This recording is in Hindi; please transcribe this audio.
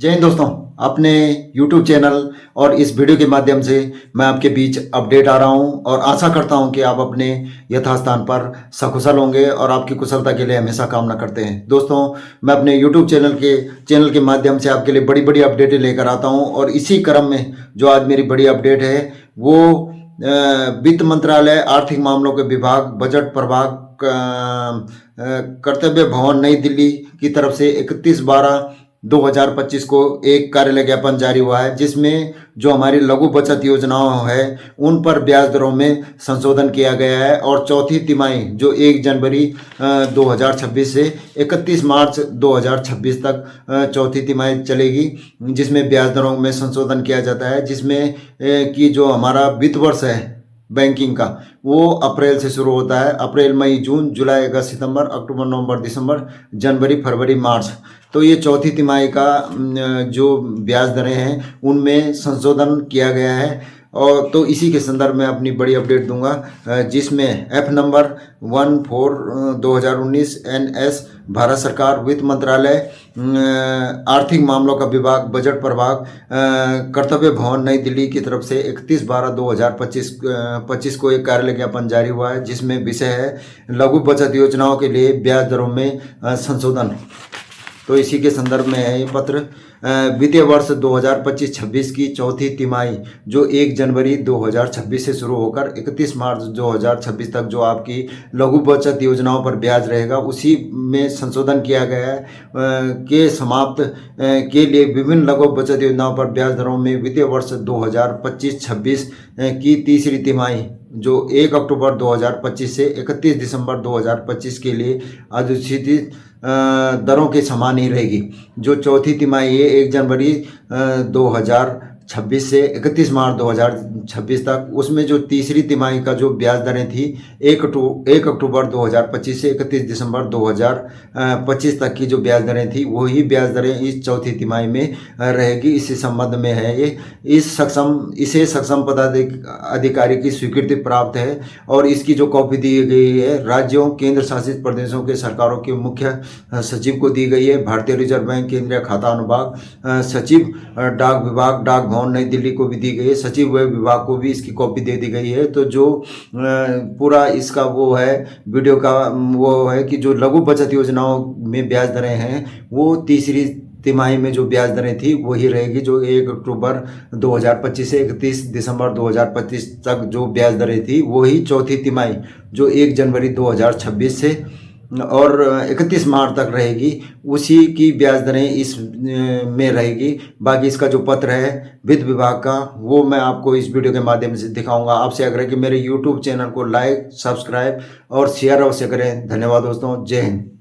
जय हिंद दोस्तों, अपने YouTube चैनल और इस वीडियो के माध्यम से मैं आपके बीच अपडेट आ रहा हूं और आशा करता हूं कि आप अपने यथास्थान पर सकुशल होंगे और आपकी कुशलता के लिए हमेशा कामना करते हैं। दोस्तों, मैं अपने YouTube चैनल के माध्यम से आपके लिए बड़ी बड़ी अपडेटें लेकर आता हूं और इसी क्रम में जो आज मेरी बड़ी अपडेट है वो वित्त मंत्रालय, आर्थिक मामलों के विभाग, बजट प्रभाग, कर्तव्य भवन नई दिल्ली की तरफ से 31/12/2025 को एक कार्यालय ज्ञापन जारी हुआ है, जिसमें जो हमारी लघु बचत योजनाओं है उन पर ब्याज दरों में संशोधन किया गया है और चौथी तिमाही जो 1 जनवरी 2026 से 31 मार्च 2026 तक चौथी तिमाही चलेगी, जिसमें ब्याज दरों में संशोधन किया जाता है, जिसमें कि जो हमारा वित्त वर्ष है बैंकिंग का वो अप्रैल से शुरू होता है। अप्रैल, मई, जून, जुलाई, अगस्त, सितंबर, अक्टूबर, नवंबर, दिसंबर, जनवरी, फरवरी, मार्च। तो ये चौथी तिमाही का जो ब्याज दरें हैं उनमें संशोधन किया गया है और तो इसी के संदर्भ में अपनी बड़ी अपडेट दूंगा, जिसमें एफ नंबर 14/2019 NS भारत सरकार, वित्त मंत्रालय, आर्थिक मामलों का विभाग, बजट प्रभाग, कर्तव्य भवन नई दिल्ली की तरफ से 31/12/2025 को एक कार्यालय ज्ञापन जारी हुआ है, जिसमें विषय है लघु बचत योजनाओं के लिए ब्याज दरों में संशोधन। तो इसी के संदर्भ में है ये पत्र। वित्तीय वर्ष 2025-26 की चौथी तिमाही जो 1 जनवरी 2026 से शुरू होकर 31 मार्च 2026 तक जो आपकी लघु बचत योजनाओं पर ब्याज रहेगा, उसी में संशोधन किया गया है के समाप्त के लिए विभिन्न लघु बचत योजनाओं पर ब्याज दरों में वित्तीय वर्ष 2025-26 की तीसरी तिमाही जो 1 अक्टूबर 2025 से 31 दिसंबर 2025 के लिए अधिसूचित दरों के समान ही रहेगी। जो चौथी तिमाही है 1 जनवरी 2026 से 31 मार्च 2026 तक, उसमें जो तीसरी तिमाही का जो ब्याज दरें थी 1 अक्टूबर 2025 से 31 दिसंबर 2025 तक की जो ब्याज दरें थी वही ब्याज दरें इस चौथी तिमाही में रहेगी। इसी संबंध में है ये इसे सक्षम पदाधिकारी की स्वीकृति प्राप्त है और इसकी जो कॉपी दी गई है राज्यों, केंद्र शासित प्रदेशों के सरकारों के मुख्य सचिव को दी गई है, भारतीय रिजर्व बैंक, केंद्रीय खाता अनुभाग, सचिव, डाक विभाग, डाक भवन नई दिल्ली को भी दी गई है, सचिव विभाग को भी इसकी कॉपी दे दी गई है। तो जो पूरा इसका वो है वीडियो का वो है कि जो लघु बचत योजनाओं में ब्याज दरें हैं वो तीसरी तिमाही में जो ब्याज दरें थी वही रहेगी, जो 1 अक्टूबर 2025 से 31 दिसंबर 2025 तक जो ब्याज दरें थी वही चौथी तिमाही जो 1 जनवरी 2026 से और 31 मार्च तक रहेगी, उसी की ब्याज दरें इस में रहेगी। बाकी इसका जो पत्र है वित्त विभाग का वो मैं आपको इस वीडियो के माध्यम से दिखाऊंगा। आपसे आग्रह कि मेरे YouTube चैनल को लाइक, सब्सक्राइब और शेयर अवश्य करें। धन्यवाद दोस्तों, जय हिंद।